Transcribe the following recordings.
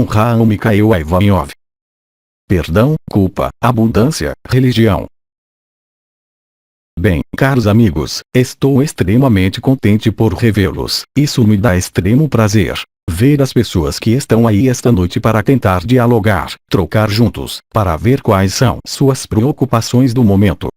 Raam Mikhail Ivanov. Perdão, culpa, abundância, religião. Bem, caros amigos, estou extremamente contente por revê-los. Isso me dá extremo prazer. Ver as pessoas que estão aí esta noite para tentar dialogar, trocar juntos, para ver quais são suas preocupações do momento.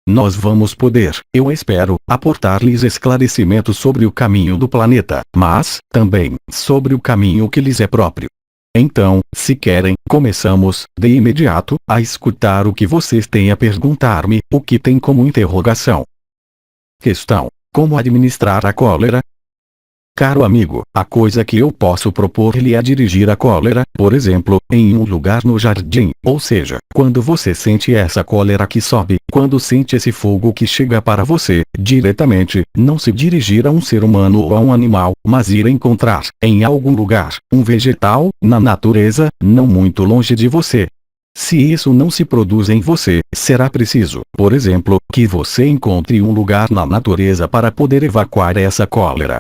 Nós vamos poder, eu espero, aportar-lhes esclarecimentos sobre o caminho do planeta, mas, também, sobre o caminho que lhes é próprio. Então, se querem, começamos, de imediato, a escutar o que vocês têm a perguntar-me, o que tem como interrogação. Questão: como administrar a cólera? Caro amigo, a coisa que eu posso propor-lhe é dirigir a cólera, por exemplo, em um lugar no jardim, ou seja, quando você sente essa cólera que sobe, quando sente esse fogo que chega para você, diretamente, não se dirigir a um ser humano ou a um animal, mas ir encontrar, em algum lugar, um vegetal, na natureza, não muito longe de você. Se isso não se produz em você, será preciso, por exemplo, que você encontre um lugar na natureza para poder evacuar essa cólera.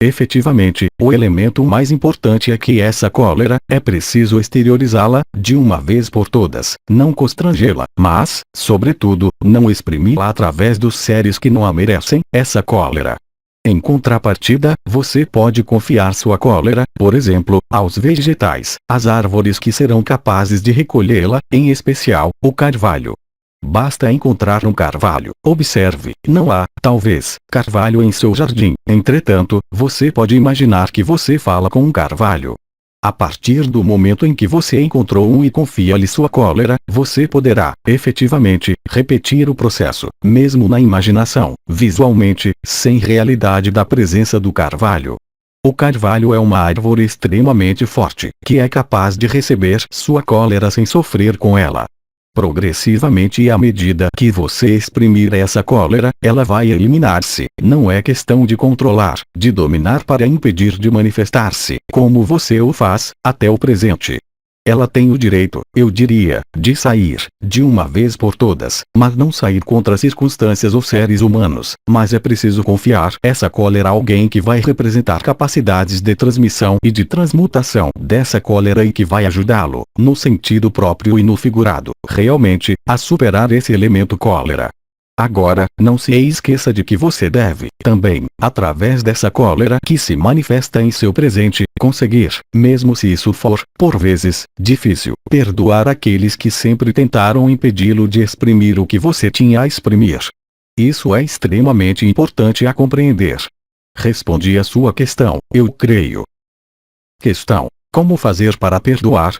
Efetivamente, o elemento mais importante é que essa cólera, é preciso exteriorizá-la, de uma vez por todas, não constrangê-la, mas, sobretudo, não exprimi-la através dos seres que não a merecem, essa cólera. Em contrapartida, você pode confiar sua cólera, por exemplo, aos vegetais, às árvores que serão capazes de recolhê-la, em especial, o carvalho. Basta encontrar um carvalho. Observe, não há, talvez, carvalho em seu jardim. Entretanto, você pode imaginar que você fala com um carvalho. A partir do momento em que você encontrou um e confia-lhe sua cólera, você poderá, efetivamente, repetir o processo, mesmo na imaginação, visualmente, sem realidade da presença do carvalho. O carvalho é uma árvore extremamente forte, que é capaz de receber sua cólera sem sofrer com ela. Progressivamente e à medida que você exprimir essa cólera, ela vai eliminar-se. Não é questão de controlar, de dominar para impedir de manifestar-se, como você o faz, até o presente. Ela tem o direito, eu diria, de sair, de uma vez por todas, mas não sair contra circunstâncias ou seres humanos, mas é preciso confiar essa cólera a alguém que vai representar capacidades de transmissão e de transmutação dessa cólera e que vai ajudá-lo, no sentido próprio e no figurado, realmente, a superar esse elemento cólera. Agora, não se esqueça de que você deve, também, através dessa cólera que se manifesta em seu presente, conseguir, mesmo se isso for, por vezes, difícil, perdoar aqueles que sempre tentaram impedi-lo de exprimir o que você tinha a exprimir. Isso é extremamente importante a compreender. Respondi a sua questão, eu creio. Questão: como fazer para perdoar?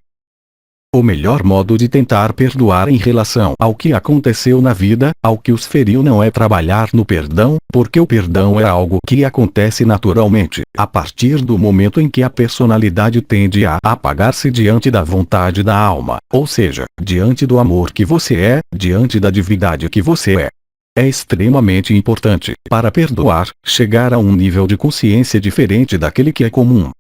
O melhor modo de tentar perdoar em relação ao que aconteceu na vida, ao que os feriu, não é trabalhar no perdão, porque o perdão é algo que acontece naturalmente, a partir do momento em que a personalidade tende a apagar-se diante da vontade da alma, ou seja, diante do amor que você é, diante da divindade que você é. É extremamente importante, para perdoar, chegar a um nível de consciência diferente daquele que é comum.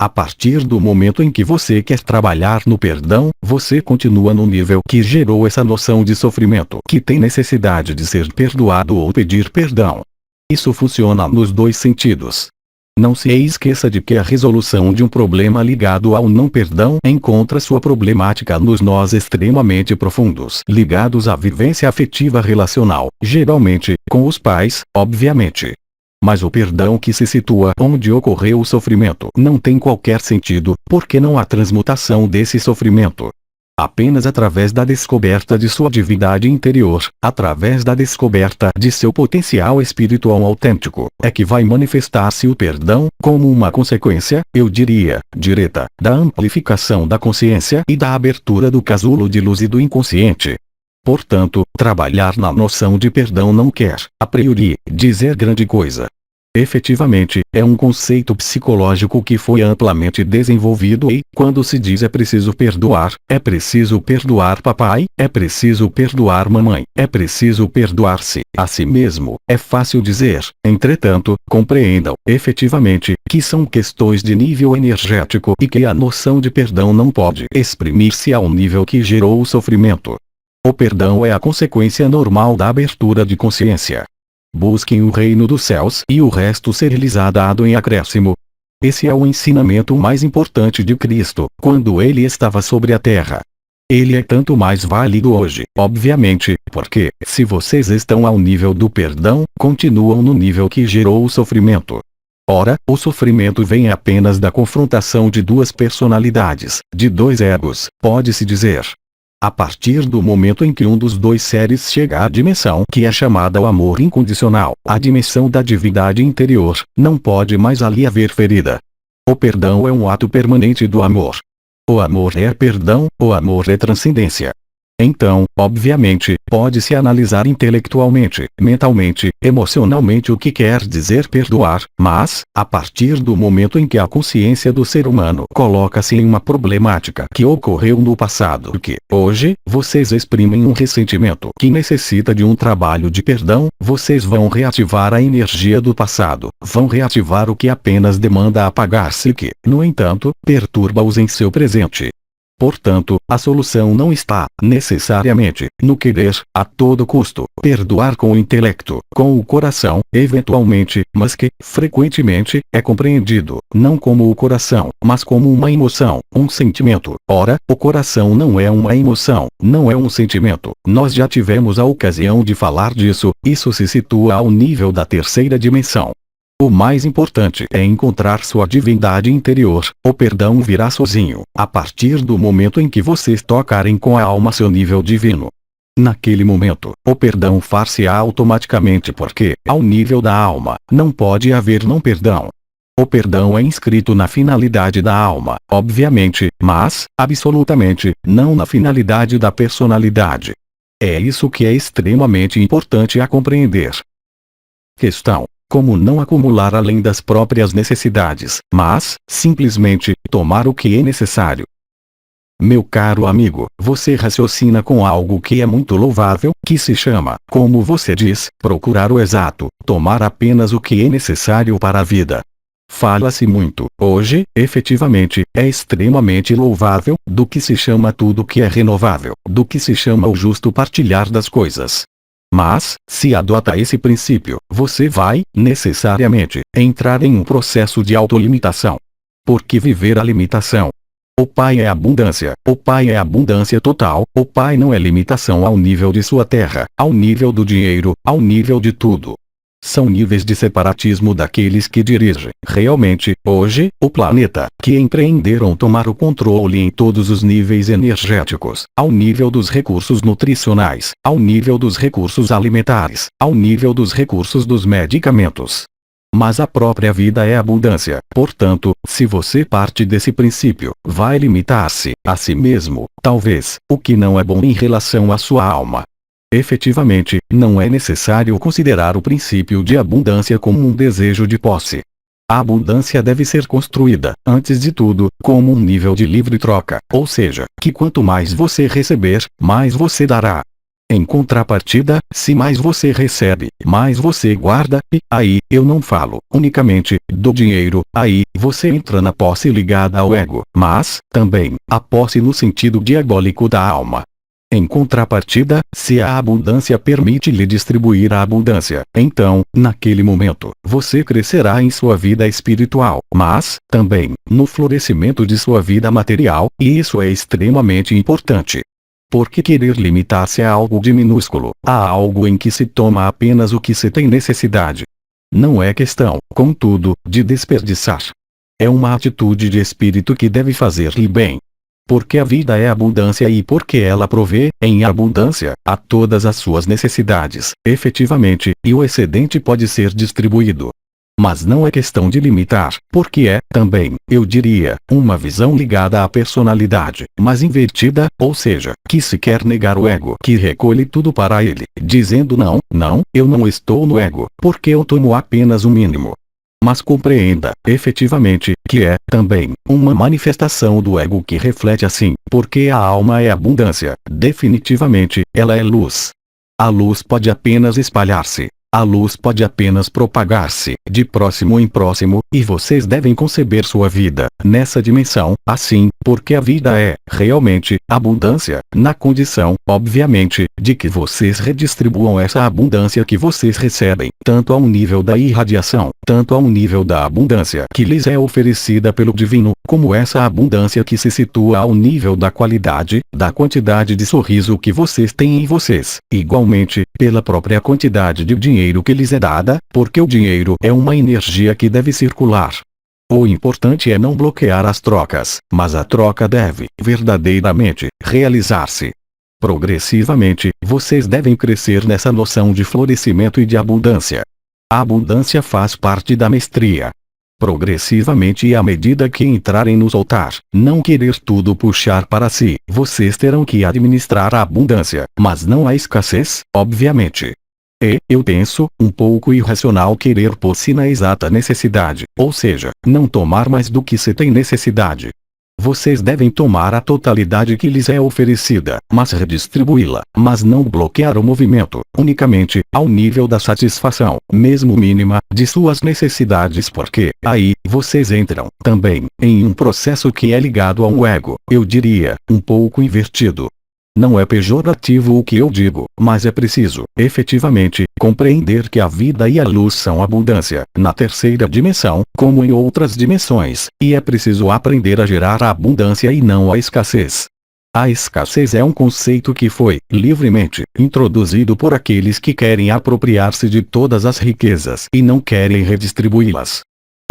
A partir do momento em que você quer trabalhar no perdão, você continua no nível que gerou essa noção de sofrimento, que tem necessidade de ser perdoado ou pedir perdão. Isso funciona nos dois sentidos. Não se esqueça de que a resolução de um problema ligado ao não perdão encontra sua problemática nos nós extremamente profundos, ligados à vivência afetiva relacional, geralmente, com os pais, obviamente. Mas o perdão que se situa onde ocorreu o sofrimento não tem qualquer sentido, porque não há transmutação desse sofrimento. Apenas através da descoberta de sua divindade interior, através da descoberta de seu potencial espiritual autêntico, é que vai manifestar-se o perdão, como uma consequência, eu diria, direta, da amplificação da consciência e da abertura do casulo de luz e do inconsciente. Portanto, trabalhar na noção de perdão não quer, a priori, dizer grande coisa. Efetivamente, é um conceito psicológico que foi amplamente desenvolvido e, quando se diz é preciso perdoar papai, é preciso perdoar mamãe, é preciso perdoar-se a si mesmo, é fácil dizer. Entretanto, compreendam, efetivamente, que são questões de nível energético e que a noção de perdão não pode exprimir-se ao nível que gerou o sofrimento. O perdão é a consequência normal da abertura de consciência. Busquem o reino dos céus e o resto ser-lhes dado em acréscimo. Esse é o ensinamento mais importante de Cristo, quando ele estava sobre a terra. Ele é tanto mais válido hoje, obviamente, porque, se vocês estão ao nível do perdão, continuam no nível que gerou o sofrimento. Ora, o sofrimento vem apenas da confrontação de duas personalidades, de dois egos, pode-se dizer. A partir do momento em que um dos dois seres chega à dimensão que é chamada o amor incondicional, a dimensão da divindade interior, não pode mais ali haver ferida. O perdão é um ato permanente do amor. O amor é perdão, o amor é transcendência. Então, obviamente, pode-se analisar intelectualmente, mentalmente, emocionalmente o que quer dizer perdoar, mas, a partir do momento em que a consciência do ser humano coloca-se em uma problemática que ocorreu no passado que, hoje, vocês exprimem um ressentimento que necessita de um trabalho de perdão, vocês vão reativar a energia do passado, vão reativar o que apenas demanda apagar-se e que, no entanto, perturba-os em seu presente. Portanto, a solução não está, necessariamente, no querer, a todo custo, perdoar com o intelecto, com o coração, eventualmente, mas que, frequentemente, é compreendido, não como o coração, mas como uma emoção, um sentimento. Ora, o coração não é uma emoção, não é um sentimento. Nós já tivemos a ocasião de falar disso, isso se situa ao nível da terceira dimensão. O mais importante é encontrar sua divindade interior. O perdão virá sozinho, a partir do momento em que vocês tocarem com a alma seu nível divino. Naquele momento, o perdão far-se-á automaticamente porque, ao nível da alma, não pode haver não perdão. O perdão é inscrito na finalidade da alma, obviamente, mas, absolutamente, não na finalidade da personalidade. É isso que é extremamente importante a compreender. Questão: como não acumular além das próprias necessidades, mas, simplesmente, tomar o que é necessário? Meu caro amigo, você raciocina com algo que é muito louvável, que se chama, como você diz, procurar o exato, tomar apenas o que é necessário para a vida. Fala-se muito, hoje, efetivamente, é extremamente louvável, do que se chama tudo que é renovável, do que se chama o justo partilhar das coisas. Mas, se adota esse princípio, você vai, necessariamente, entrar em um processo de autolimitação. Por que viver a limitação? O Pai é abundância total, o Pai não é limitação ao nível de sua terra, ao nível do dinheiro, ao nível de tudo. São níveis de separatismo daqueles que dirigem, realmente, hoje, o planeta, que empreenderam tomar o controle em todos os níveis energéticos, ao nível dos recursos nutricionais, ao nível dos recursos alimentares, ao nível dos recursos dos medicamentos. Mas a própria vida é abundância, portanto, se você parte desse princípio, vai limitar-se, a si mesmo, talvez, o que não é bom em relação à sua alma. Efetivamente, não é necessário considerar o princípio de abundância como um desejo de posse. A abundância deve ser construída, antes de tudo, como um nível de livre troca, ou seja, que quanto mais você receber, mais você dará. Em contrapartida, se mais você recebe, mais você guarda, e, aí, eu não falo, unicamente, do dinheiro, aí, você entra na posse ligada ao ego, mas, também, a posse no sentido diabólico da alma. Em contrapartida, se a abundância permite-lhe distribuir a abundância, então, naquele momento, você crescerá em sua vida espiritual, mas, também, no florescimento de sua vida material, e isso é extremamente importante. Porque querer limitar-se a algo de minúsculo, a algo em que se toma apenas o que se tem necessidade? Não é questão, contudo, de desperdiçar. É uma atitude de espírito que deve fazer-lhe bem. Porque a vida é abundância e porque ela provê, em abundância, a todas as suas necessidades, efetivamente, e o excedente pode ser distribuído. Mas não é questão de limitar, porque é, também, eu diria, uma visão ligada à personalidade, mas invertida, ou seja, que se quer negar o ego que recolhe tudo para ele, dizendo não, eu não estou no ego, porque eu tomo apenas o mínimo. Mas compreenda, efetivamente, que é, também, uma manifestação do ego que reflete assim, porque a alma é abundância, definitivamente, ela é luz. A luz pode apenas espalhar-se. A luz pode apenas propagar-se, de próximo em próximo, e vocês devem conceber sua vida, nessa dimensão, assim, porque a vida é, realmente, abundância, na condição, obviamente, de que vocês redistribuam essa abundância que vocês recebem, tanto ao nível da irradiação, tanto ao nível da abundância que lhes é oferecida pelo divino, como essa abundância que se situa ao nível da qualidade, da quantidade de sorriso que vocês têm em vocês, igualmente, pela própria quantidade de dinheiro que lhes é dada, porque o dinheiro é uma energia que deve circular. O importante é não bloquear as trocas, mas a troca deve, verdadeiramente, realizar-se. Progressivamente, vocês devem crescer nessa noção de florescimento e de abundância. A abundância faz parte da mestria. Progressivamente e à medida que entrarem no soltar, não querer tudo puxar para si, vocês terão que administrar a abundância, mas não a escassez, obviamente. Eu penso, um pouco irracional querer pôr-se na exata necessidade, ou seja, não tomar mais do que se tem necessidade. Vocês devem tomar a totalidade que lhes é oferecida, mas redistribuí-la, mas não bloquear o movimento, unicamente, ao nível da satisfação, mesmo mínima, de suas necessidades porque, aí, vocês entram, também, em um processo que é ligado ao ego, eu diria, um pouco invertido. Não é pejorativo o que eu digo, mas é preciso, efetivamente, compreender que a vida e a luz são abundância, na terceira dimensão, como em outras dimensões, e é preciso aprender a gerar a abundância e não a escassez. A escassez é um conceito que foi, livremente, introduzido por aqueles que querem apropriar-se de todas as riquezas e não querem redistribuí-las.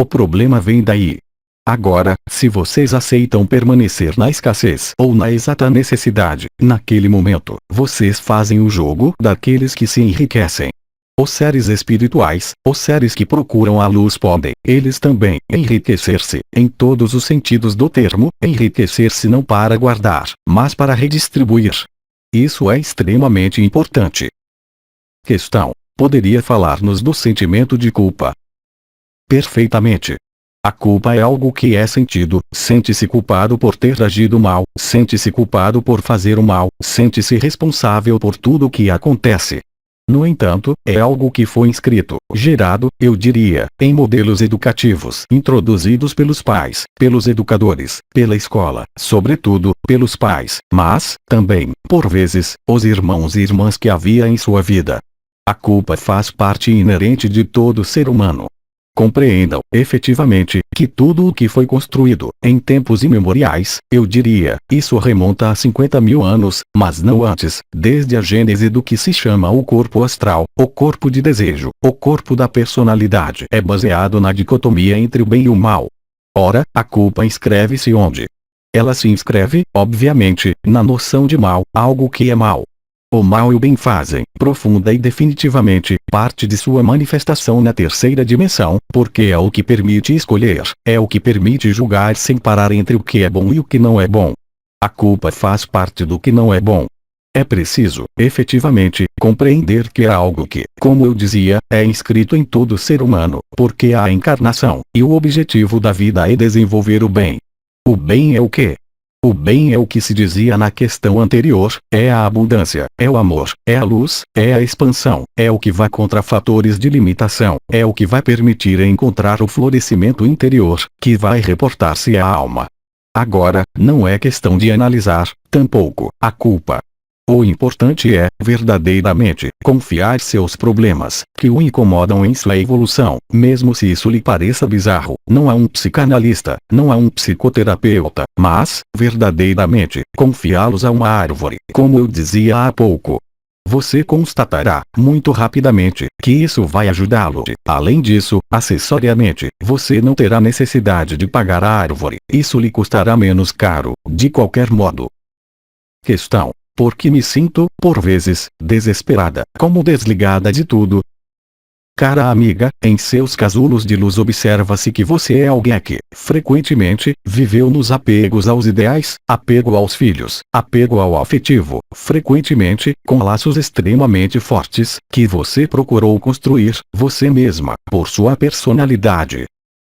O problema vem daí. Agora, se vocês aceitam permanecer na escassez ou na exata necessidade, naquele momento, vocês fazem o jogo daqueles que se enriquecem. Os seres espirituais, os seres que procuram a luz podem, eles também, enriquecer-se, em todos os sentidos do termo, enriquecer-se não para guardar, mas para redistribuir. Isso é extremamente importante. Questão: poderia falar-nos do sentimento de culpa? Perfeitamente. A culpa é algo que é sentido, sente-se culpado por ter agido mal, sente-se culpado por fazer o mal, sente-se responsável por tudo o que acontece. No entanto, é algo que foi inscrito, gerado, eu diria, em modelos educativos introduzidos pelos pais, pelos educadores, pela escola, sobretudo, pelos pais, mas, também, por vezes, os irmãos e irmãs que havia em sua vida. A culpa faz parte inerente de todo ser humano. Compreendam, efetivamente, que tudo o que foi construído, em tempos imemoriais, eu diria, isso remonta a 50.000 anos, mas não antes, desde a gênese do que se chama o corpo astral, o corpo de desejo, o corpo da personalidade, é baseado na dicotomia entre o bem e o mal. Ora, a culpa inscreve-se onde? Ela se inscreve, obviamente, na noção de mal, algo que é mal. O mal e o bem fazem, profunda e definitivamente, parte de sua manifestação na terceira dimensão, porque é o que permite escolher, é o que permite julgar sem parar entre o que é bom e o que não é bom. A culpa faz parte do que não é bom. É preciso, efetivamente, compreender que é algo que, como eu dizia, é inscrito em todo ser humano, porque há a encarnação, e o objetivo da vida é desenvolver o bem. O bem é o quê? O bem é o que se dizia na questão anterior, é a abundância, é o amor, é a luz, é a expansão, é o que vai contra fatores de limitação, é o que vai permitir encontrar o florescimento interior, que vai reportar-se à alma. Agora, não é questão de analisar, tampouco, a culpa. O importante é, verdadeiramente, confiar seus problemas, que o incomodam em sua evolução, mesmo se isso lhe pareça bizarro. Não há um psicanalista, não há um psicoterapeuta, mas, verdadeiramente, confiá-los a uma árvore, como eu dizia há pouco. Você constatará, muito rapidamente, que isso vai ajudá-lo. Além disso, acessoriamente, você não terá necessidade de pagar a árvore, isso lhe custará menos caro, de qualquer modo. Questão: porque me sinto, por vezes, desesperada, como desligada de tudo? Cara amiga, em seus casulos de luz observa-se que você é alguém que, frequentemente, viveu nos apegos aos ideais, apego aos filhos, apego ao afetivo, frequentemente, com laços extremamente fortes, que você procurou construir, você mesma, por sua personalidade.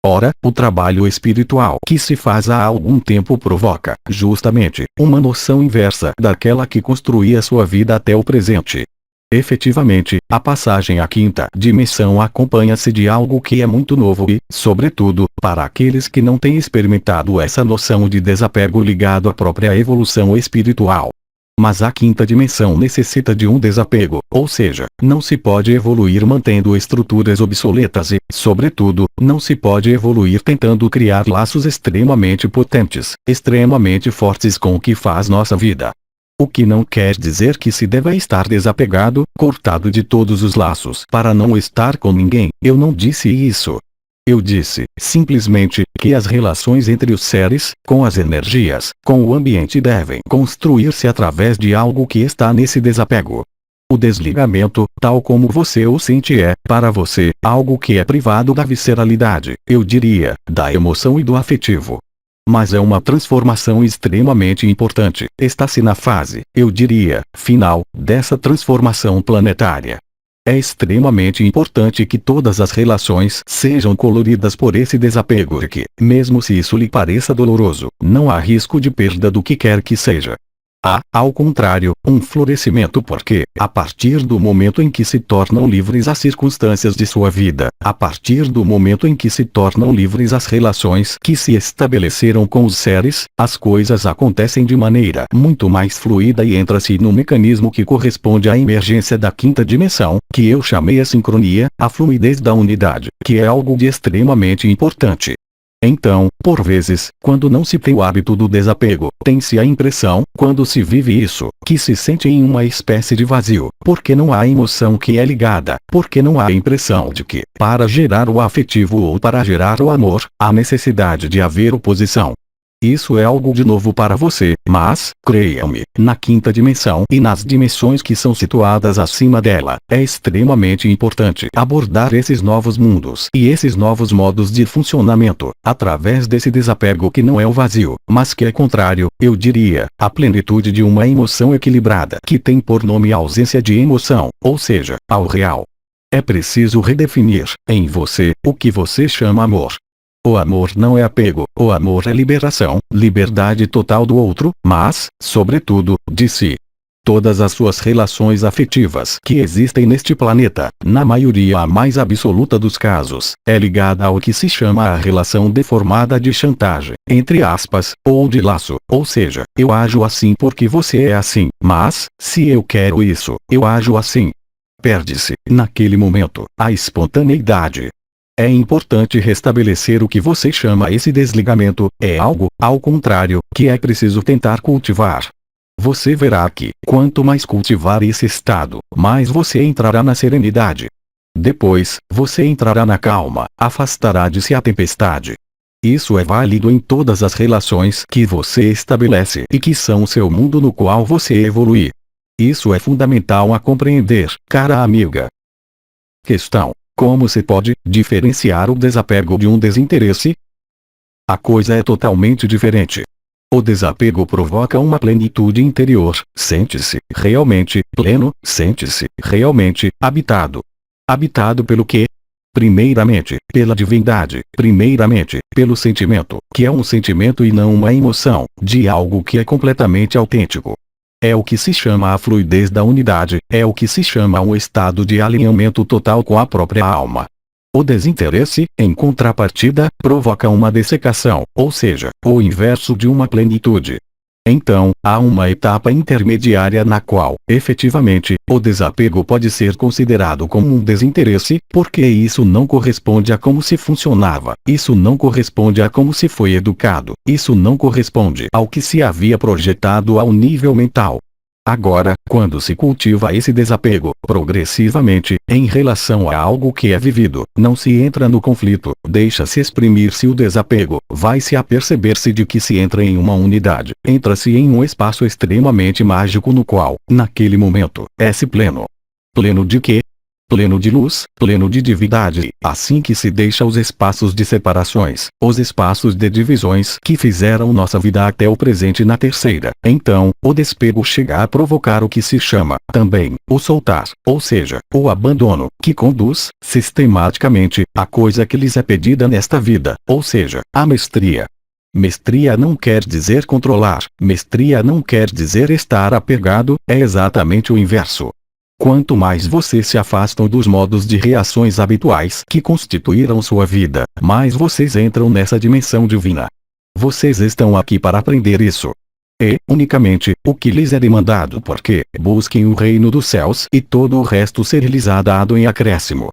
Ora, o trabalho espiritual que se faz há algum tempo provoca, justamente, uma noção inversa daquela que construía sua vida até o presente. Efetivamente, a passagem à quinta dimensão acompanha-se de algo que é muito novo e, sobretudo, para aqueles que não têm experimentado essa noção de desapego ligado à própria evolução espiritual. Mas a quinta dimensão necessita de um desapego, ou seja, não se pode evoluir mantendo estruturas obsoletas e, sobretudo, não se pode evoluir tentando criar laços extremamente potentes, extremamente fortes com o que faz nossa vida. O que não quer dizer que se deva estar desapegado, cortado de todos os laços para não estar com ninguém. Eu não disse isso. Eu disse, simplesmente, que as relações entre os seres, com as energias, com o ambiente devem construir-se através de algo que está nesse desapego. O desligamento, tal como você o sente para você, algo que é privado da visceralidade, eu diria, da emoção e do afetivo. Mas é uma transformação extremamente importante. Está-se na fase, eu diria, final, dessa transformação planetária. É extremamente importante que todas as relações sejam coloridas por esse desapego e que, mesmo se isso lhe pareça doloroso, não há risco de perda do que quer que seja. Há, ao contrário, um florescimento porque, a partir do momento em que se tornam livres as circunstâncias de sua vida, a partir do momento em que se tornam livres as relações que se estabeleceram com os seres, as coisas acontecem de maneira muito mais fluida e entra-se no mecanismo que corresponde à emergência da quinta dimensão, que eu chamei a sincronia, a fluidez da unidade, que é algo de extremamente importante. Então, por vezes, quando não se tem o hábito do desapego, tem-se a impressão, quando se vive isso, que se sente em uma espécie de vazio, porque não há emoção que é ligada, porque não há a impressão de que, para gerar o afetivo ou para gerar o amor, há necessidade de haver oposição. Isso é algo de novo para você, mas, creia-me, na quinta dimensão e nas dimensões que são situadas acima dela, é extremamente importante abordar esses novos mundos e esses novos modos de funcionamento, através desse desapego que não é o vazio, mas que é contrário, eu diria, à plenitude de uma emoção equilibrada que tem por nome a ausência de emoção, ou seja, ao real. É preciso redefinir, em você, o que você chama amor. O amor não é apego, o amor é liberação, liberdade total do outro, mas, sobretudo, de si. Todas as suas relações afetivas que existem neste planeta, na maioria a mais absoluta dos casos, é ligada ao que se chama a relação deformada de chantagem, entre aspas, ou de laço, ou seja, eu ajo assim porque você é assim, mas, se eu quero isso, eu ajo assim. Perde-se, naquele momento, a espontaneidade. É importante restabelecer o que você chama esse desligamento, é algo, ao contrário, que é preciso tentar cultivar. Você verá que, quanto mais cultivar esse estado, mais você entrará na serenidade. Depois, você entrará na calma, afastará de si a tempestade. Isso é válido em todas as relações que você estabelece e que são o seu mundo no qual você evolui. Isso é fundamental a compreender, cara amiga. Questão: como se pode diferenciar o desapego de um desinteresse? A coisa é totalmente diferente. O desapego provoca uma plenitude interior, sente-se realmente pleno, sente-se realmente habitado. Habitado pelo quê? Primeiramente, pela divindade, primeiramente, pelo sentimento, que é um sentimento e não uma emoção, de algo que é completamente autêntico. É o que se chama a fluidez da unidade, é o que se chama um estado de alinhamento total com a própria alma. O desinteresse, em contrapartida, provoca uma dessecação, ou seja, o inverso de uma plenitude. Então, há uma etapa intermediária na qual, efetivamente, o desapego pode ser considerado como um desinteresse, porque isso não corresponde a como se funcionava, isso não corresponde a como se foi educado, isso não corresponde ao que se havia projetado ao nível mental. Agora, quando se cultiva esse desapego, progressivamente, em relação a algo que é vivido, não se entra no conflito, deixa-se exprimir-se o desapego, vai-se a perceber-se de que se entra em uma unidade, entra-se em um espaço extremamente mágico no qual, naquele momento, é-se pleno. Pleno de quê? Pleno de luz, pleno de divindade, assim que se deixa os espaços de separações, os espaços de divisões que fizeram nossa vida até o presente na terceira. Então, o despego chega a provocar o que se chama, também, o soltar, ou seja, o abandono, que conduz, sistematicamente, a coisa que lhes é pedida nesta vida, ou seja, a mestria. Mestria não quer dizer controlar, mestria não quer dizer estar apegado, é exatamente o inverso. Quanto mais vocês se afastam dos modos de reações habituais que constituíram sua vida, mais vocês entram nessa dimensão divina. Vocês estão aqui para aprender isso. E, unicamente, o que lhes é demandado porque busquem o reino dos céus e todo o resto ser-lhes dado em acréscimo.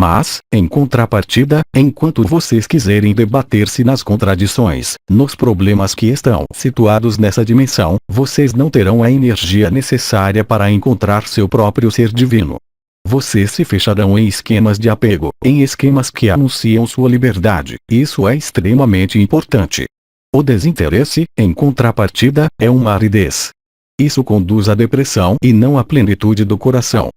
Mas, em contrapartida, enquanto vocês quiserem debater-se nas contradições, nos problemas que estão situados nessa dimensão, vocês não terão a energia necessária para encontrar seu próprio ser divino. Vocês se fecharão em esquemas de apego, em esquemas que anunciam sua liberdade. Isso é extremamente importante. O desinteresse, em contrapartida, é uma aridez. Isso conduz à depressão e não à plenitude do coração.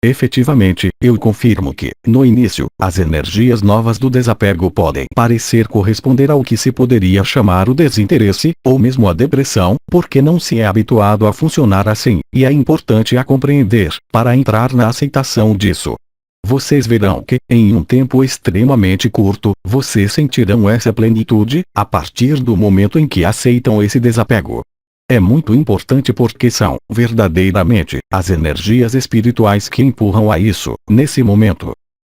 Efetivamente, eu confirmo que, no início, as energias novas do desapego podem parecer corresponder ao que se poderia chamar o desinteresse, ou mesmo a depressão, porque não se é habituado a funcionar assim, e é importante a compreender, para entrar na aceitação disso. Vocês verão que, em um tempo extremamente curto, vocês sentirão essa plenitude, a partir do momento em que aceitam esse desapego. É muito importante porque são, verdadeiramente, as energias espirituais que empurram a isso, nesse momento.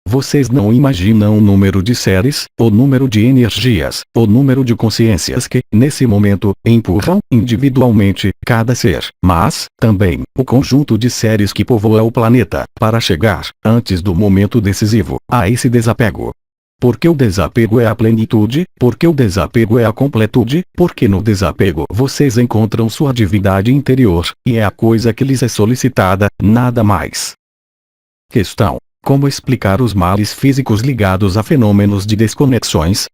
Vocês não imaginam o número de seres, o número de energias, o número de consciências que, nesse momento, empurram, individualmente, cada ser, mas, também, o conjunto de seres que povoa o planeta, para chegar, antes do momento decisivo, a esse desapego. Porque o desapego é a plenitude, porque o desapego é a completude, porque no desapego vocês encontram sua divindade interior, e é a coisa que lhes é solicitada, nada mais. Questão: como explicar os males físicos ligados a fenômenos de desconexões?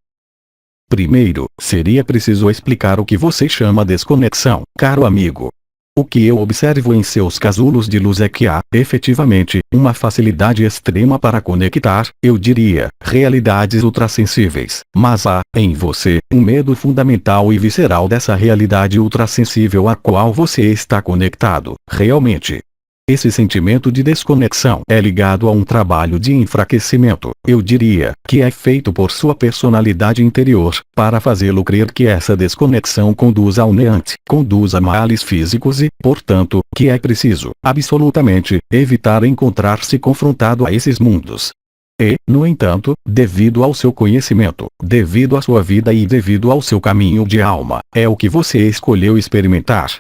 Primeiro, seria preciso explicar o que você chama desconexão, caro amigo. O que eu observo em seus casulos de luz é que há, efetivamente, uma facilidade extrema para conectar, eu diria, realidades ultrassensíveis, mas há, em você, um medo fundamental e visceral dessa realidade ultrassensível à qual você está conectado, realmente. Esse sentimento de desconexão é ligado a um trabalho de enfraquecimento, eu diria, que é feito por sua personalidade interior, para fazê-lo crer que essa desconexão conduz ao neante, conduz a males físicos e, portanto, que é preciso, absolutamente, evitar encontrar-se confrontado a esses mundos. E, no entanto, devido ao seu conhecimento, devido à sua vida e devido ao seu caminho de alma, é o que você escolheu experimentar.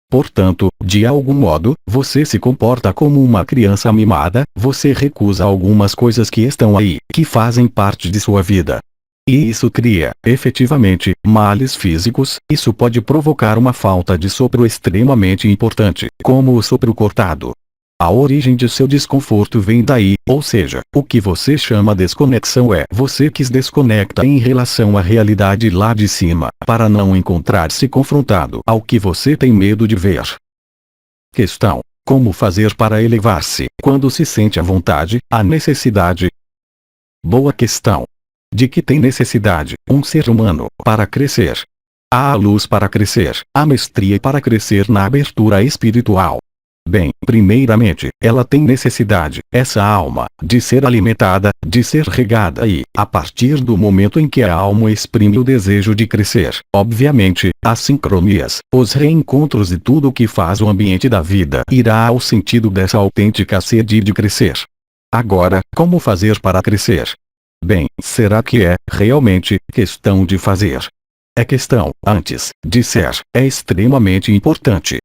Portanto, de algum modo, você se comporta como uma criança mimada, você recusa algumas coisas que estão aí, que fazem parte de sua vida. E isso cria, efetivamente, males físicos, isso pode provocar uma falta de sopro extremamente importante, como o sopro cortado. A origem de seu desconforto vem daí, ou seja, o que você chama desconexão é você que se desconecta em relação à realidade lá de cima, para não encontrar-se confrontado ao que você tem medo de ver. Questão: como fazer para elevar-se, quando se sente à vontade, à necessidade? Boa questão. De que tem necessidade, um ser humano, para crescer? Há a luz para crescer, a mestria para crescer na abertura espiritual. Bem, primeiramente, ela tem necessidade, essa alma, de ser alimentada, de ser regada e, a partir do momento em que a alma exprime o desejo de crescer, obviamente, as sincronias, os reencontros e tudo o que faz o ambiente da vida irá ao sentido dessa autêntica sede de crescer. Agora, como fazer para crescer? Bem, será que é, realmente, questão de fazer? É questão, antes, de ser, é extremamente importante.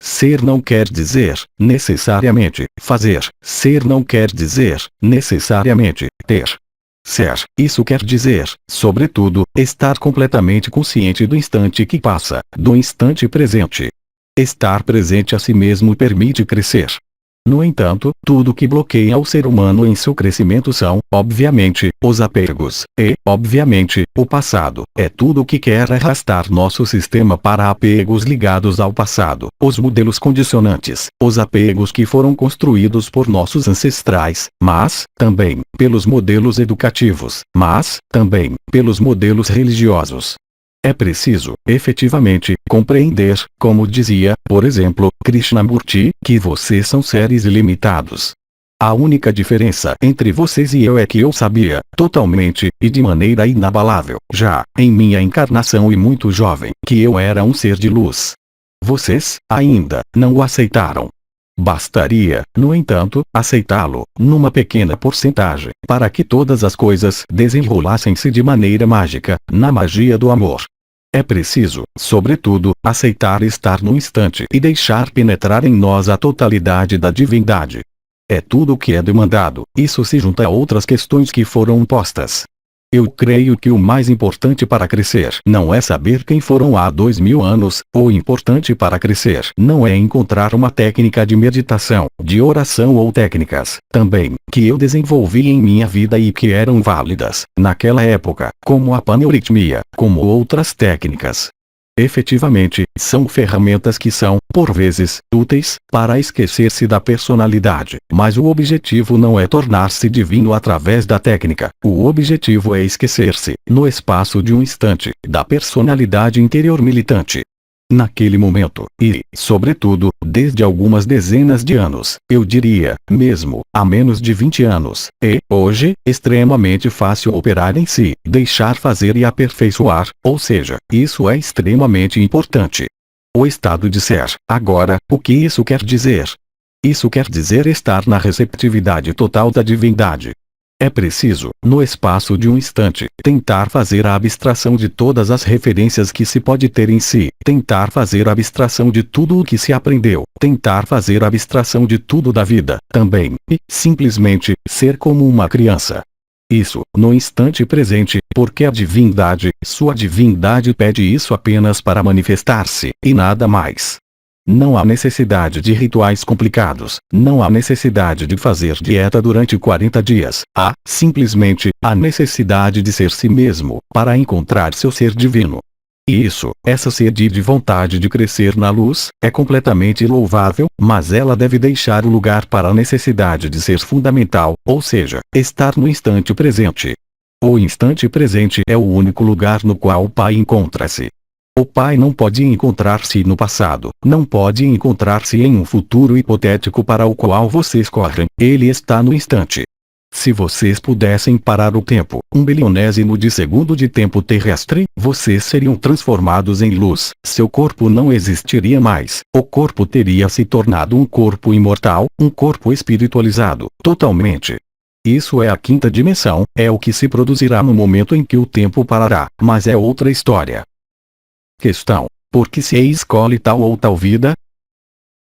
Ser não quer dizer, necessariamente, fazer. Ser não quer dizer, necessariamente, ter. Ser, isso quer dizer, sobretudo, estar completamente consciente do instante que passa, do instante presente. Estar presente a si mesmo permite crescer. No entanto, tudo que bloqueia o ser humano em seu crescimento são, obviamente, os apegos, e, obviamente, o passado. É tudo o que quer arrastar nosso sistema para apegos ligados ao passado, os modelos condicionantes, os apegos que foram construídos por nossos ancestrais, mas, também, pelos modelos educativos, mas, também, pelos modelos religiosos. É preciso, efetivamente, compreender, como dizia, por exemplo, Krishnamurti, que vocês são seres ilimitados. A única diferença entre vocês e eu é que eu sabia, totalmente, e de maneira inabalável, já, em minha encarnação e muito jovem, que eu era um ser de luz. Vocês, ainda, não o aceitaram. Bastaria, no entanto, aceitá-lo, numa pequena porcentagem, para que todas as coisas desenrolassem-se de maneira mágica, na magia do amor. É preciso, sobretudo, aceitar estar no instante e deixar penetrar em nós a totalidade da divindade. É tudo o que é demandado. Isso se junta a outras questões que foram postas. Eu creio que o mais importante para crescer não é saber quem foram há 2000 anos, o importante para crescer não é encontrar uma técnica de meditação, de oração ou técnicas, também, que eu desenvolvi em minha vida e que eram válidas, naquela época, como a paneuritmia, como outras técnicas. Efetivamente, são ferramentas que são, por vezes, úteis, para esquecer-se da personalidade, mas o objetivo não é tornar-se divino através da técnica, o objetivo é esquecer-se, no espaço de um instante, da personalidade interior militante. Naquele momento, e, sobretudo, desde algumas dezenas de anos, eu diria, mesmo, há menos de 20 anos, é, hoje, extremamente fácil operar em si, deixar fazer e aperfeiçoar, ou seja, isso é extremamente importante. O estado de ser, agora, o que isso quer dizer? Isso quer dizer estar na receptividade total da divindade. É preciso, no espaço de um instante, tentar fazer a abstração de todas as referências que se pode ter em si, tentar fazer a abstração de tudo o que se aprendeu, tentar fazer a abstração de tudo da vida, também, e, simplesmente, ser como uma criança. Isso, no instante presente, porque a divindade, sua divindade pede isso apenas para manifestar-se, e nada mais. Não há necessidade de rituais complicados, não há necessidade de fazer dieta durante 40 dias, há, simplesmente, a necessidade de ser si mesmo, para encontrar seu ser divino. E isso, essa sede de vontade de crescer na luz, é completamente louvável, mas ela deve deixar o lugar para a necessidade de ser fundamental, ou seja, estar no instante presente. O instante presente é o único lugar no qual o Pai encontra-se. O Pai não pode encontrar-se no passado, não pode encontrar-se em um futuro hipotético para o qual vocês correm, ele está no instante. Se vocês pudessem parar o tempo, 1 bilionésimo de segundo de tempo terrestre, vocês seriam transformados em luz, seu corpo não existiria mais, o corpo teria se tornado um corpo imortal, um corpo espiritualizado, totalmente. Isso é a quinta dimensão, é o que se produzirá no momento em que o tempo parará, mas é outra história. Questão: por que se escolhe tal ou tal vida?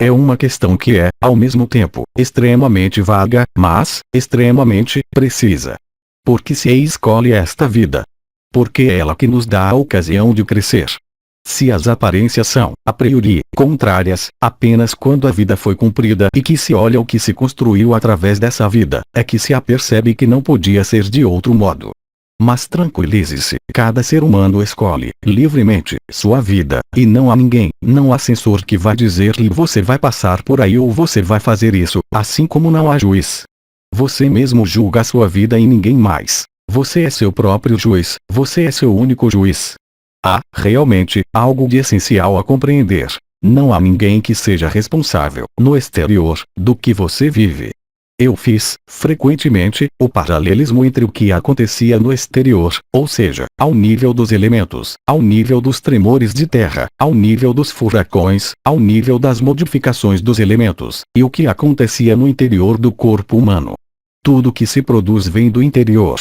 É uma questão que é, ao mesmo tempo, extremamente vaga, mas, extremamente, precisa. Por que se escolhe esta vida? Porque é ela que nos dá a ocasião de crescer. Se as aparências são, a priori, contrárias, apenas quando a vida foi cumprida e que se olha o que se construiu através dessa vida, é que se apercebe que não podia ser de outro modo. Mas tranquilize-se, cada ser humano escolhe, livremente, sua vida, e não há ninguém, não há censor que vá dizer-lhe você vai passar por aí ou você vai fazer isso, assim como não há juiz. Você mesmo julga a sua vida e ninguém mais. Você é seu próprio juiz, você é seu único juiz. Há, realmente, algo de essencial a compreender. Não há ninguém que seja responsável, no exterior, do que você vive. Eu fiz, frequentemente, o paralelismo entre o que acontecia no exterior, ou seja, ao nível dos elementos, ao nível dos tremores de terra, ao nível dos furacões, ao nível das modificações dos elementos, e o que acontecia no interior do corpo humano. Tudo que se produz vem do interior.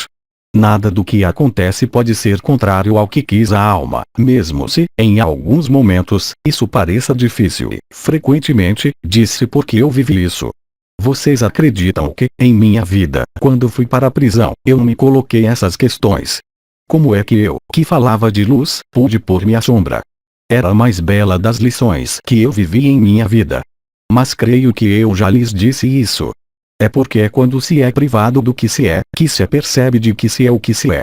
Nada do que acontece pode ser contrário ao que quis a alma, mesmo se, em alguns momentos, isso pareça difícil. Frequentemente, disse porque eu vivi isso. Vocês acreditam que, em minha vida, quando fui para a prisão, eu me coloquei essas questões? Como é que eu, que falava de luz, pude pôr-me à sombra? Era a mais bela das lições que eu vivi em minha vida. Mas creio que eu já lhes disse isso. É porque é quando se é privado do que se percebe de que se é o que se é.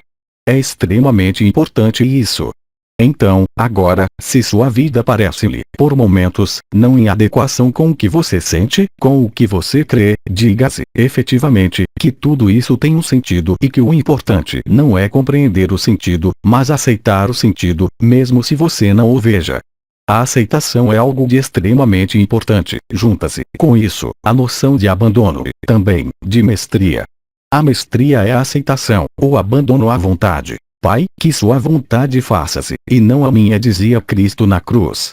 É extremamente importante isso. Então, agora, se sua vida parece-lhe, por momentos, não em adequação com o que você sente, com o que você crê, diga-se, efetivamente, que tudo isso tem um sentido e que o importante não é compreender o sentido, mas aceitar o sentido, mesmo se você não o veja. A aceitação é algo de extremamente importante. Junta-se, com isso, a noção de abandono, também, de mestria. A mestria é a aceitação, ou abandono à vontade. Pai, que sua vontade faça-se, e não a minha, dizia Cristo na cruz.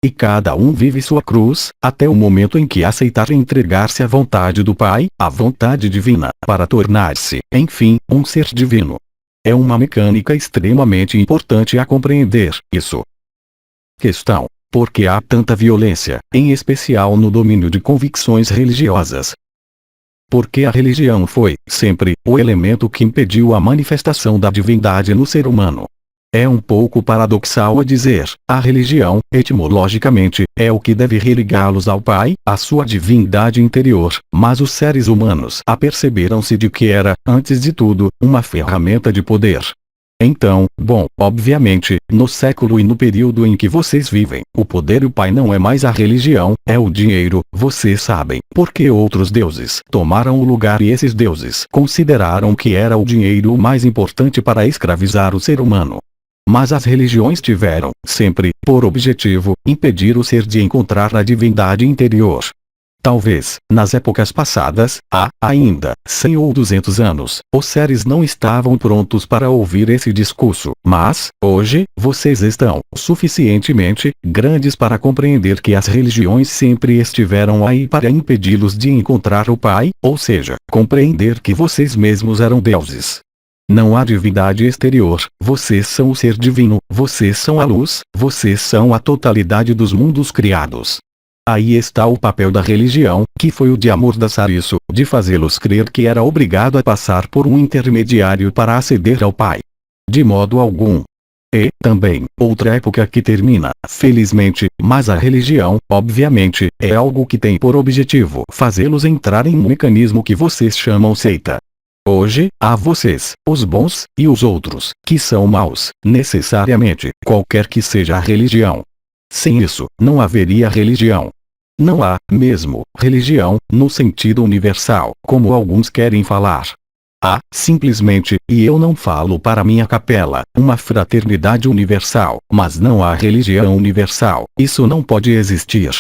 E cada um vive sua cruz, até o momento em que aceitar entregar-se à vontade do Pai, à vontade divina, para tornar-se, enfim, um ser divino. É uma mecânica extremamente importante a compreender isso. Questão: por que há tanta violência, em especial no domínio de convicções religiosas? Porque a religião foi, sempre, o elemento que impediu a manifestação da divindade no ser humano. É um pouco paradoxal a dizer, a religião, etimologicamente, é o que deve religá-los ao Pai, à sua divindade interior, mas os seres humanos aperceberam-se de que era, antes de tudo, uma ferramenta de poder. Então, bom, obviamente, no século e no período em que vocês vivem, o poder e o Pai não é mais a religião, é o dinheiro, vocês sabem, porque outros deuses tomaram o lugar e esses deuses consideraram que era o dinheiro o mais importante para escravizar o ser humano. Mas as religiões tiveram, sempre, por objetivo, impedir o ser de encontrar a divindade interior. Talvez, nas épocas passadas, há, ainda, 100 ou 200 anos, os seres não estavam prontos para ouvir esse discurso, mas, hoje, vocês estão suficientemente grandes para compreender que as religiões sempre estiveram aí para impedi-los de encontrar o Pai, ou seja, compreender que vocês mesmos eram deuses. Não há divindade exterior, vocês são o ser divino, vocês são a luz, vocês são a totalidade dos mundos criados. Aí está o papel da religião, que foi o de amordaçar isso, de fazê-los crer que era obrigado a passar por um intermediário para aceder ao Pai. De modo algum. E, também, outra época que termina, felizmente, mas a religião, obviamente, é algo que tem por objetivo fazê-los entrar em um mecanismo que vocês chamam seita. Hoje, há vocês, os bons, e os outros, que são maus, necessariamente, qualquer que seja a religião. Sem isso, não haveria religião. Não há, mesmo, religião, no sentido universal, como alguns querem falar. Há, simplesmente, e eu não falo para minha capela, uma fraternidade universal, mas não há religião universal, isso não pode existir.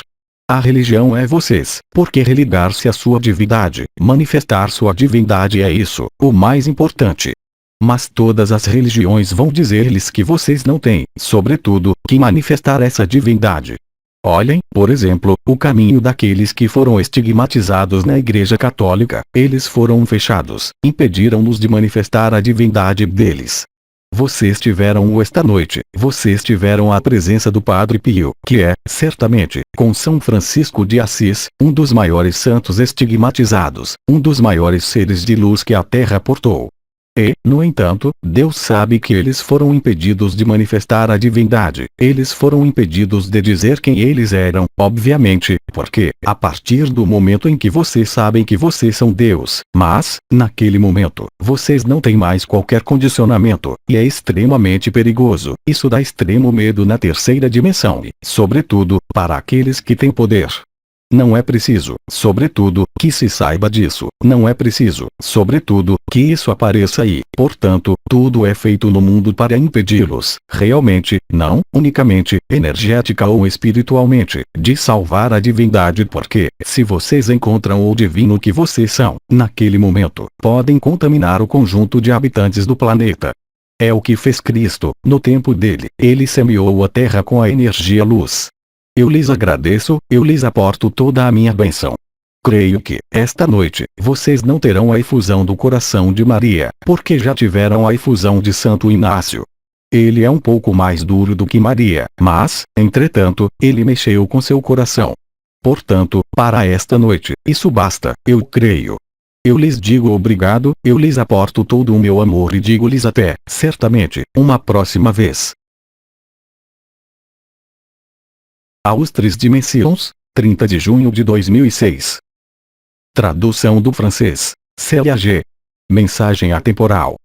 A religião é vocês, porque religar-se à sua divindade, manifestar sua divindade é isso, o mais importante. Mas todas as religiões vão dizer-lhes que vocês não têm, sobretudo, que manifestar essa divindade. Olhem, por exemplo, o caminho daqueles que foram estigmatizados na Igreja Católica, eles foram fechados, impediram-nos de manifestar a divindade deles. Vocês tiveram-o esta noite, vocês tiveram a presença do Padre Pio, que é, certamente, com São Francisco de Assis, um dos maiores santos estigmatizados, um dos maiores seres de luz que a Terra portou. E, no entanto, Deus sabe que eles foram impedidos de manifestar a divindade, eles foram impedidos de dizer quem eles eram, obviamente, porque, a partir do momento em que vocês sabem que vocês são Deus, mas, naquele momento, vocês não têm mais qualquer condicionamento, e é extremamente perigoso, isso dá extremo medo na terceira dimensão e, sobretudo, para aqueles que têm poder. Não é preciso, sobretudo, que se saiba disso, não é preciso, sobretudo, que isso apareça e, portanto, tudo é feito no mundo para impedi-los, realmente, não, unicamente, energética ou espiritualmente, de salvar a divindade porque, se vocês encontram o divino que vocês são, naquele momento, podem contaminar o conjunto de habitantes do planeta. É o que fez Cristo, no tempo dele, ele semeou a terra com a energia luz. Eu lhes agradeço, eu lhes aporto toda a minha bênção. Creio que, esta noite, vocês não terão a efusão do coração de Maria, porque já tiveram a efusão de Santo Inácio. Ele é um pouco mais duro do que Maria, mas, entretanto, ele mexeu com seu coração. Portanto, para esta noite, isso basta, eu creio. Eu lhes digo obrigado, eu lhes aporto todo o meu amor e digo-lhes até, certamente, uma próxima vez. Aos 3 Dimensões, 30 de junho de 2006. Tradução do francês. Célia G. Mensagem atemporal.